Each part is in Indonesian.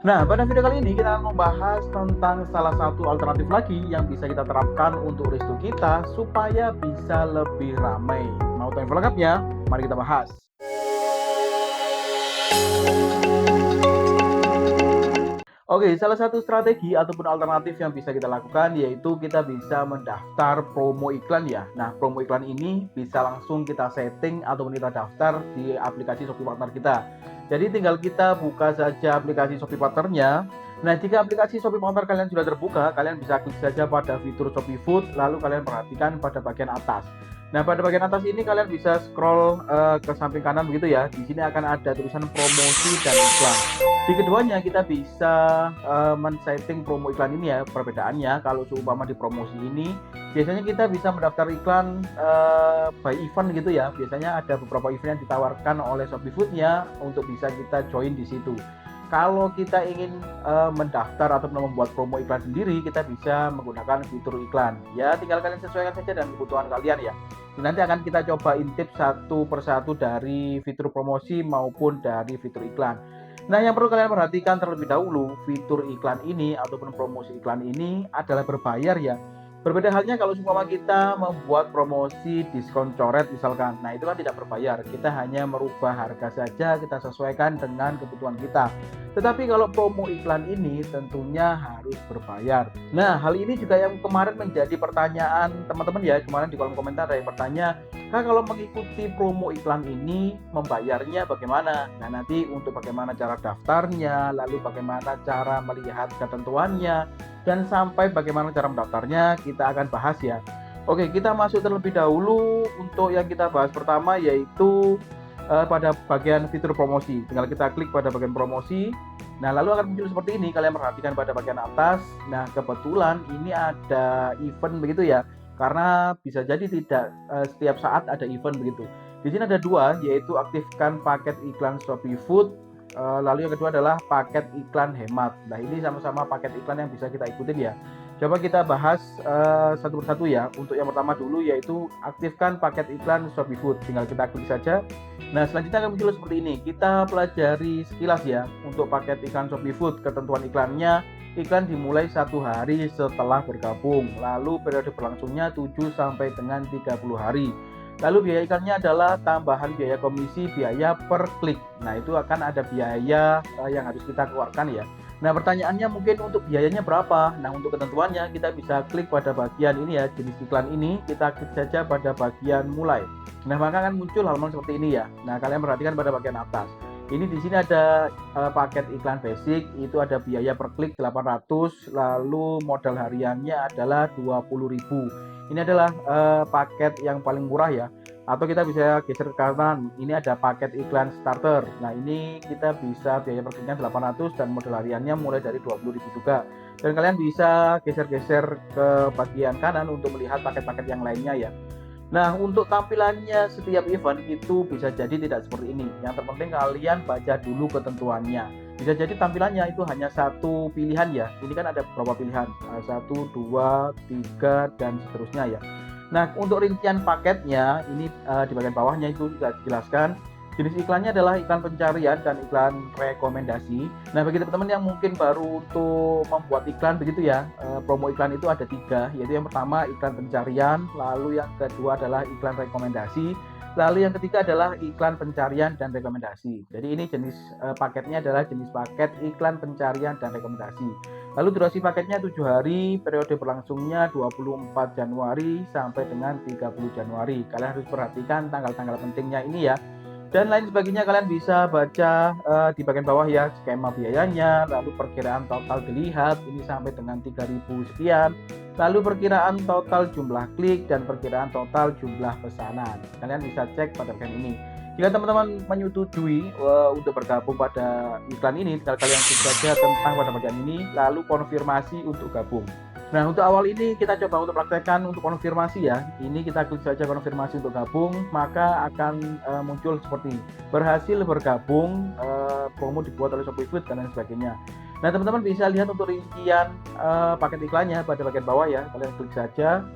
Nah, pada video kali ini kita akan membahas tentang salah satu alternatif lagi yang bisa kita terapkan untuk resto kita supaya bisa lebih ramai. Mau tahu info lengkapnya? Mari kita bahas. Oke, salah satu strategi ataupun alternatif yang bisa kita lakukan yaitu kita bisa mendaftar promo iklan ya. Nah, promo iklan ini bisa langsung kita setting ataupun kita daftar di aplikasi Shopee Partner kita. Jadi tinggal kita buka saja aplikasi Shopee Partnernya. Nah, jika aplikasi Shopee Partner kalian sudah terbuka, kalian bisa klik saja pada fitur Shopee Food, lalu kalian perhatikan pada bagian atas. Nah, pada bagian atas ini kalian bisa scroll ke samping kanan begitu ya. Di sini akan ada tulisan promosi dan iklan. Di keduanya kita bisa men-setting promo iklan ini ya. Perbedaannya kalau seumpama di promosi ini biasanya kita bisa mendaftar iklan by event gitu ya. Biasanya ada beberapa event yang ditawarkan oleh Shopee Food-nya untuk bisa kita join di situ. Kalau kita ingin mendaftar atau membuat promo iklan sendiri, kita bisa menggunakan fitur iklan. Ya, tinggal kalian sesuaikan saja dengan kebutuhan kalian ya. Nanti akan kita coba intip satu persatu dari fitur promosi maupun dari fitur iklan. Nah, yang perlu kalian perhatikan terlebih dahulu, fitur iklan ini ataupun promosi iklan ini adalah berbayar ya. Berbeda halnya kalau seumpama kita membuat promosi diskon coret misalkan. Nah, itu kan tidak berbayar. Kita hanya merubah harga saja, kita sesuaikan dengan kebutuhan kita. Tetapi kalau promo iklan ini tentunya harus berbayar. Nah, hal ini juga yang kemarin menjadi pertanyaan teman-teman ya. Kemarin di kolom komentar ada yang bertanya, "Kak, kalau mengikuti promo iklan ini membayarnya bagaimana?" Nah, nanti untuk bagaimana cara daftarnya, lalu bagaimana cara melihat ketentuannya, dan sampai bagaimana cara mendaftarnya kita akan bahas ya. Oke, kita masuk terlebih dahulu untuk yang kita bahas pertama yaitu pada bagian fitur promosi. Tinggal kita klik pada bagian promosi. Nah, lalu akan muncul seperti ini. Kalian perhatikan pada bagian atas. Nah, kebetulan ini ada event begitu ya. Karena bisa jadi tidak setiap saat ada event begitu. Di sini ada dua, yaitu aktifkan paket iklan Shopee Food. Lalu yang kedua adalah paket iklan hemat. Nah, ini sama-sama paket iklan yang bisa kita ikutin ya. Coba kita bahas satu persatu ya. Untuk yang pertama dulu yaitu aktifkan paket iklan Shopee Food. Tinggal kita klik saja. Nah, selanjutnya akan muncul seperti ini. Kita pelajari sekilas ya. Untuk paket iklan Shopee Food, ketentuan iklannya, iklan dimulai 1 hari setelah bergabung. Lalu periode berlangsungnya 7 sampai dengan 30 hari. Lalu biaya iklannya adalah tambahan biaya komisi, biaya per klik. Nah, itu akan ada biaya yang harus kita keluarkan ya. Nah, pertanyaannya mungkin untuk biayanya berapa? Nah, untuk ketentuannya kita bisa klik pada bagian ini ya, jenis iklan ini, kita klik saja pada bagian mulai. Nah, maka akan muncul halaman seperti ini ya. Nah, kalian perhatikan pada bagian atas. Ini di sini ada paket iklan basic, itu ada biaya per klik 800, lalu modal hariannya adalah 20.000. Ini adalah paket yang paling murah ya. Atau kita bisa geser ke kanan, ini ada paket iklan starter. Nah, ini kita bisa biaya per kliknya 800 dan modal hariannya mulai dari 20.000 juga. Dan kalian bisa geser-geser ke bagian kanan untuk melihat paket-paket yang lainnya ya. Nah, untuk tampilannya setiap event itu bisa jadi tidak seperti ini. Yang terpenting kalian baca dulu ketentuannya. Bisa jadi tampilannya itu hanya satu pilihan ya. Ini kan ada beberapa pilihan, 1, 2, 3, dan seterusnya ya. Nah, untuk rincian paketnya ini di bagian bawahnya itu sudah dijelaskan. Jenis iklannya adalah iklan pencarian dan iklan rekomendasi. Nah, bagi teman-teman yang mungkin baru untuk membuat iklan begitu ya, promo iklan itu ada 3, yaitu yang pertama iklan pencarian, lalu yang kedua adalah iklan rekomendasi, lalu yang ketiga adalah iklan pencarian dan rekomendasi. Jadi ini jenis paketnya adalah jenis paket iklan pencarian dan rekomendasi. Lalu durasi paketnya 7 hari, periode berlangsungnya 24 Januari sampai dengan 30 Januari. Kalian harus perhatikan tanggal-tanggal pentingnya ini ya. Dan lain sebagainya kalian bisa baca di bagian bawah ya, skema biayanya, lalu perkiraan total dilihat ini sampai dengan 3.000 sekian, lalu perkiraan total jumlah klik dan perkiraan total jumlah pesanan. Kalian bisa cek pada bagian ini. Jika teman-teman menyetujui untuk bergabung pada iklan ini, tinggal kalian klik saja tentang pada bagian ini, lalu konfirmasi untuk gabung. Nah, untuk awal ini kita coba untuk praktekkan untuk konfirmasi ya. Ini kita klik saja konfirmasi untuk gabung, maka akan muncul seperti berhasil bergabung, promo dibuat oleh Shopee Food dan lain sebagainya. Nah, teman-teman bisa lihat untuk rincian paket iklannya pada bagian bawah ya. Kalian klik saja.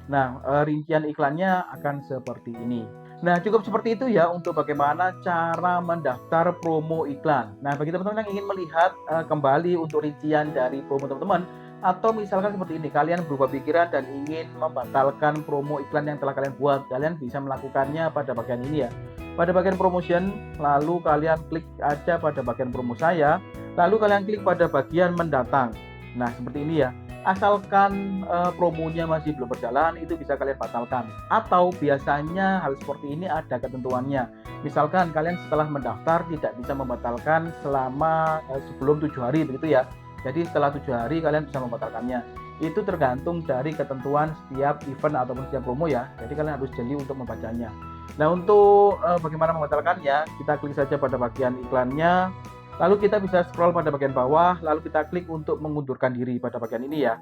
Nah, rincian iklannya akan seperti ini. Nah, cukup seperti itu ya untuk bagaimana cara mendaftar promo iklan. Nah, bagi teman-teman yang ingin melihat kembali untuk rincian dari promo teman-teman, atau misalkan seperti ini, kalian berubah pikiran dan ingin membatalkan promo iklan yang telah kalian buat, kalian bisa melakukannya pada bagian ini ya. Pada bagian promotion, lalu kalian klik aja pada bagian promo saya, lalu kalian klik pada bagian mendatang. Nah, seperti ini ya. Asalkan promonya masih belum berjalan, itu bisa kalian batalkan. Atau biasanya hal seperti ini ada ketentuannya. Misalkan kalian setelah mendaftar tidak bisa membatalkan selama sebelum 7 hari begitu ya. Jadi setelah 7 hari kalian bisa membatalkannya. Itu tergantung dari ketentuan setiap event ataupun setiap promo ya. Jadi kalian harus jeli untuk membacanya. Nah, untuk bagaimana membatalkannya, kita klik saja pada bagian iklannya. Lalu kita bisa scroll pada bagian bawah, lalu kita klik untuk mengundurkan diri pada bagian ini ya.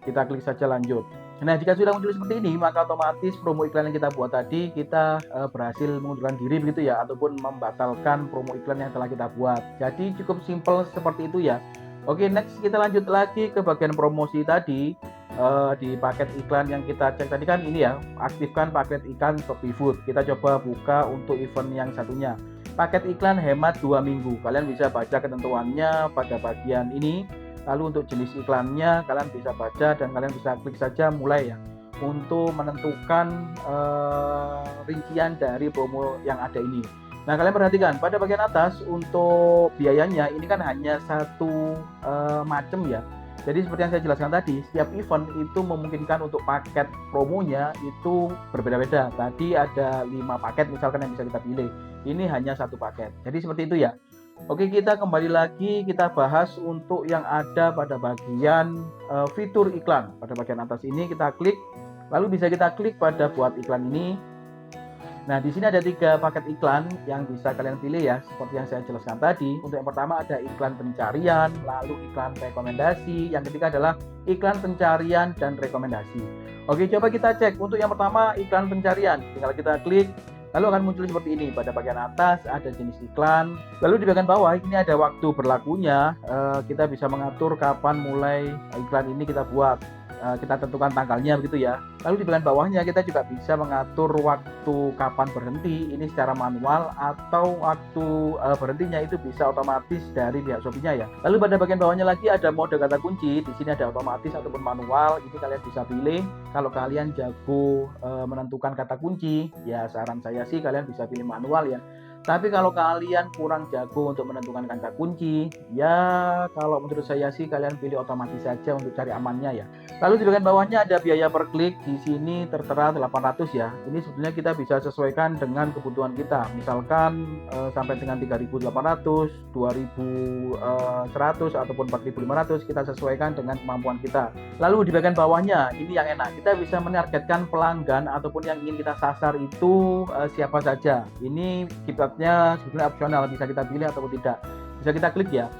Kita klik saja lanjut. Nah, jika sudah muncul seperti ini, maka otomatis promo iklan yang kita buat tadi, kita berhasil mengundurkan diri begitu ya, ataupun membatalkan promo iklan yang telah kita buat. Jadi cukup simple seperti itu ya. Oke, next kita lanjut lagi ke bagian promosi tadi. Di paket iklan yang kita cek tadi kan ini ya, aktifkan paket iklan Shopee Food. Kita coba buka untuk event yang satunya. Paket iklan hemat 2 minggu. Kalian bisa baca ketentuannya pada bagian ini. Lalu untuk jenis iklannya kalian bisa baca dan kalian bisa klik saja mulai ya untuk menentukan rincian dari promo yang ada ini. Nah, kalian perhatikan pada bagian atas untuk biayanya ini kan hanya satu macam ya. Jadi seperti yang saya jelaskan tadi, setiap event itu memungkinkan untuk paket promonya itu berbeda-beda. Tadi ada 5 paket misalkan yang bisa kita pilih. Ini hanya satu paket. Jadi seperti itu ya. Oke, kita kembali lagi kita bahas untuk yang ada pada bagian fitur iklan. Pada bagian atas ini kita klik, lalu bisa kita klik pada buat iklan ini. Nah, di sini ada 3 paket iklan yang bisa kalian pilih ya, seperti yang saya jelaskan tadi. Untuk yang pertama ada iklan pencarian, lalu iklan rekomendasi, yang ketiga adalah iklan pencarian dan rekomendasi. Oke, coba kita cek. Untuk yang pertama iklan pencarian, tinggal kita klik, lalu akan muncul seperti ini. Pada bagian atas ada jenis iklan, lalu di bagian bawah ini ada waktu berlakunya. Kita bisa mengatur kapan mulai iklan ini kita buat. Kita tentukan tanggalnya begitu ya. Lalu di bagian bawahnya kita juga bisa mengatur waktu kapan berhenti, ini secara manual, atau waktu berhentinya itu bisa otomatis dari pihak Shopee-nya ya. Lalu pada bagian bawahnya lagi ada mode kata kunci, di sini ada otomatis ataupun manual, ini kalian bisa pilih. Kalau kalian jago menentukan kata kunci, ya saran saya sih kalian bisa pilih manual ya. Tapi kalau kalian kurang jago untuk menentukan kata kunci, ya kalau menurut saya sih kalian pilih otomatis saja untuk cari amannya ya. Lalu di bagian bawahnya ada biaya per klik, di sini tertera 800 ya. Ini sebetulnya kita bisa sesuaikan dengan kebutuhan kita. Misalkan sampai dengan 3.800, 2.100 ataupun 4.500 kita sesuaikan dengan kemampuan kita. Lalu di bagian bawahnya ini yang enak, kita bisa menargetkan pelanggan ataupun yang ingin kita sasar itu siapa saja. Ini sifatnya sebetulnya opsional, bisa kita pilih ataupun tidak. Bisa kita klik ya.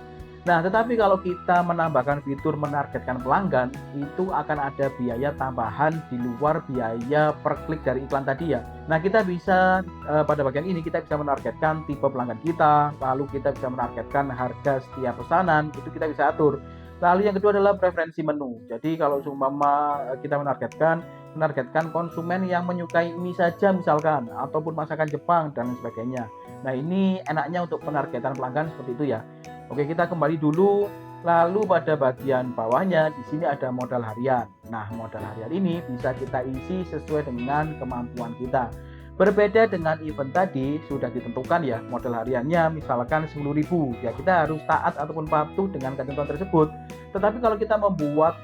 Nah, tetapi kalau kita menambahkan fitur menargetkan pelanggan, itu akan ada biaya tambahan di luar biaya per klik dari iklan tadi ya. Nah, kita bisa pada bagian ini kita bisa menargetkan tipe pelanggan kita, lalu kita bisa menargetkan harga setiap pesanan, itu kita bisa atur. Lalu yang kedua adalah preferensi menu. Jadi kalau seumpama kita menargetkan konsumen yang menyukai mie saja misalkan, ataupun masakan Jepang dan sebagainya. Nah, ini enaknya untuk penargetan pelanggan seperti itu ya. Oke, kita kembali dulu. Lalu pada bagian bawahnya di sini ada modal harian. Nah, modal harian ini bisa kita isi sesuai dengan kemampuan kita. Berbeda dengan event tadi, sudah ditentukan ya modal hariannya misalkan 10.000. Ya, kita harus taat ataupun patuh dengan ketentuan tersebut. Tetapi kalau kita membuat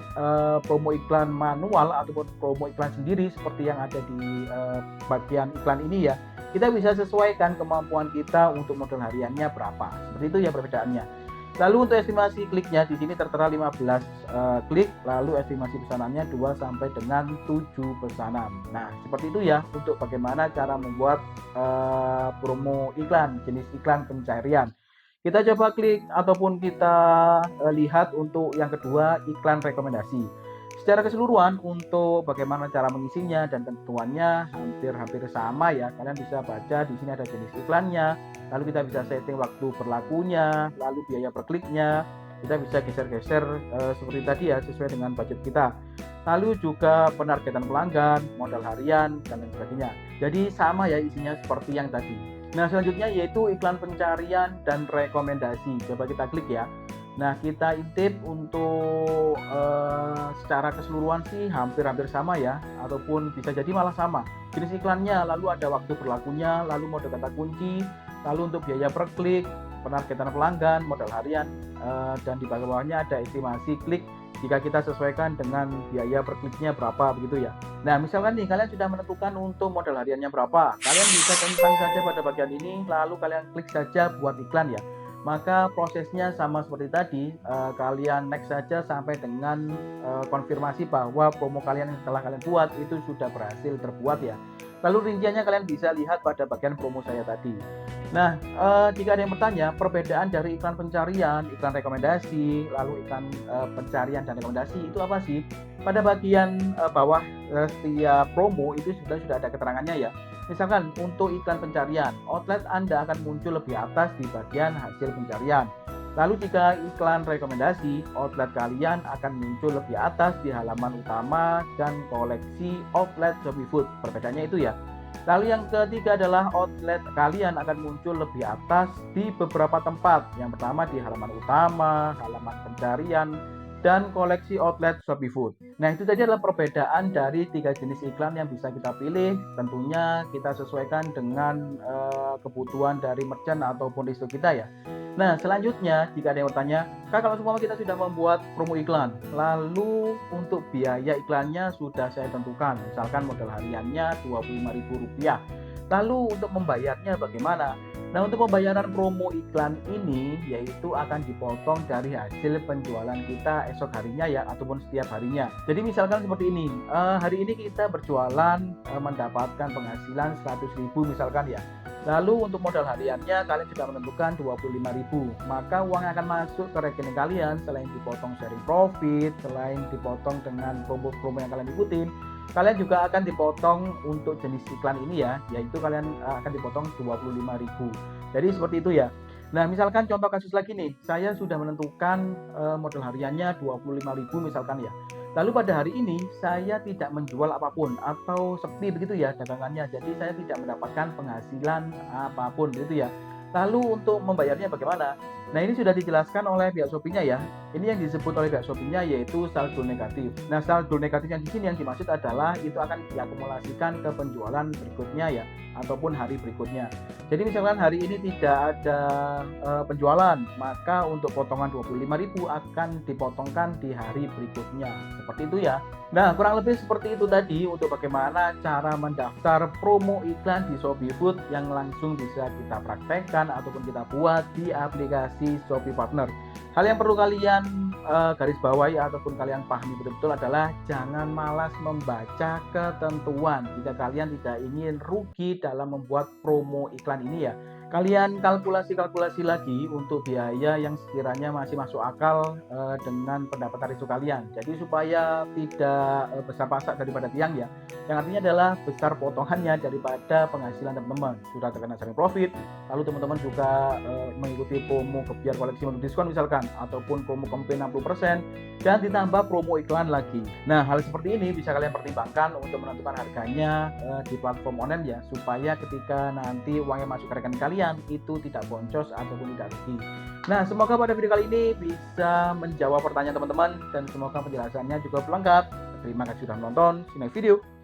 promo iklan manual ataupun promo iklan sendiri seperti yang ada di bagian iklan ini ya, kita bisa sesuaikan kemampuan kita untuk modal hariannya berapa. Seperti itu ya perbedaannya. Lalu untuk estimasi kliknya di sini tertera 15 klik, lalu estimasi pesanannya 2 sampai dengan 7 pesanan. Nah, seperti itu ya untuk bagaimana cara membuat promo iklan, jenis iklan pencarian. Kita coba klik ataupun kita lihat untuk yang kedua, iklan rekomendasi. Secara keseluruhan untuk bagaimana cara mengisinya dan ketentuannya hampir sama ya. Kalian bisa baca di sini ada jenis iklannya, lalu kita bisa setting waktu berlakunya, lalu biaya per kliknya. Kita bisa geser-geser seperti tadi ya sesuai dengan budget kita. lalu juga penargetan pelanggan, modal harian, dan lain sebagainya. Jadi sama ya isinya seperti yang tadi. Nah, selanjutnya yaitu iklan pencarian dan rekomendasi. Coba kita klik ya. Nah, kita intip untuk secara keseluruhan sih hampir-hampir sama ya, ataupun bisa jadi malah sama. Jenis iklannya, lalu ada waktu berlakunya, lalu mode kata kunci, lalu untuk biaya per klik, penargetan pelanggan, modal harian, dan di bawahnya ada estimasi klik jika kita sesuaikan dengan biaya per kliknya berapa begitu ya. Nah, misalkan nih kalian sudah menentukan untuk modal hariannya berapa, kalian bisa tentang saja pada bagian ini, lalu kalian klik saja buat iklan ya. Maka prosesnya sama seperti tadi, kalian next saja sampai dengan konfirmasi bahwa promo kalian yang telah kalian buat itu sudah berhasil terbuat ya. Lalu rinciannya kalian bisa lihat pada bagian promo saya tadi. Nah, jika ada yang bertanya, perbedaan dari iklan pencarian, iklan rekomendasi, lalu iklan pencarian dan rekomendasi itu apa sih? Pada bagian bawah setiap promo itu sudah ada keterangannya ya. Misalkan untuk iklan pencarian, outlet Anda akan muncul lebih atas di bagian hasil pencarian. Lalu jika iklan rekomendasi, outlet kalian akan muncul lebih atas di halaman utama dan koleksi outlet Shopee Food. Perbedaannya itu ya. Lalu yang ketiga adalah outlet kalian akan muncul lebih atas di beberapa tempat. Yang pertama di halaman utama, halaman pencarian, dan koleksi outlet Shopee Food. Nah, itu tadi adalah perbedaan dari 3 jenis iklan yang bisa kita pilih. Tentunya kita sesuaikan dengan kebutuhan dari merchant ataupun distro kita ya. Nah, selanjutnya jika ada yang bertanya, Kak, kalau semua kita sudah membuat promo iklan, lalu untuk biaya iklannya sudah saya tentukan, misalkan modal hariannya Rp25.000. Lalu untuk membayarnya bagaimana? Nah, untuk pembayaran promo iklan ini yaitu akan dipotong dari hasil penjualan kita esok harinya ya, ataupun setiap harinya. Jadi misalkan seperti ini, hari ini kita berjualan mendapatkan penghasilan 100.000 misalkan ya. Lalu untuk modal hariannya kalian sudah menentukan 25.000, maka uang yang akan masuk ke rekening kalian selain dipotong sharing profit, selain dipotong dengan promo-promo yang kalian ikutin, kalian juga akan dipotong untuk jenis iklan ini ya, yaitu kalian akan dipotong 25.000. Jadi seperti itu ya. Nah, misalkan contoh kasus lagi nih, saya sudah menentukan modal hariannya 25.000 misalkan ya. Lalu pada hari ini saya tidak menjual apapun atau sepi begitu ya dagangannya. Jadi saya tidak mendapatkan penghasilan apapun begitu ya. Lalu untuk membayarnya bagaimana? Nah, ini sudah dijelaskan oleh pihak Shopee-nya ya. Ini yang disebut oleh pihak Shopee-nya yaitu saldo negatif. Nah, saldo negatif yang di sini yang dimaksud adalah itu akan diakumulasikan ke penjualan berikutnya ya, ataupun hari berikutnya. Jadi misalkan hari ini tidak ada penjualan, maka untuk potongan 25.000 akan dipotongkan di hari berikutnya. Seperti itu ya. Nah, kurang lebih seperti itu tadi untuk bagaimana cara mendaftar promo iklan di Shopee Food yang langsung bisa kita praktekkan ataupun kita buat di aplikasi Shopee Partner. Hal yang perlu kalian garis bawahi ataupun kalian pahami betul-betul adalah jangan malas membaca ketentuan jika kalian tidak ingin rugi dalam membuat promo iklan ini ya. Kalian kalkulasi lagi untuk biaya yang sekiranya masih masuk akal dengan pendapatan risiko kalian. Jadi supaya tidak besar pasak daripada tiang ya. Yang artinya adalah besar potongannya daripada penghasilan teman-teman. Sudah terkena sharing profit, lalu teman-teman juga mengikuti promo kebiar koleksi menu diskon misalkan, ataupun promo campaign 60% dan ditambah promo iklan lagi. Nah, hal seperti ini bisa kalian pertimbangkan untuk menentukan harganya di platform online ya, supaya ketika nanti uangnya masuk ke rekening kalian itu tidak boncos ataupun tidak rugi. Nah, semoga pada video kali ini bisa menjawab pertanyaan teman-teman dan semoga penjelasannya juga lengkap. Terima kasih sudah menonton. See you next video.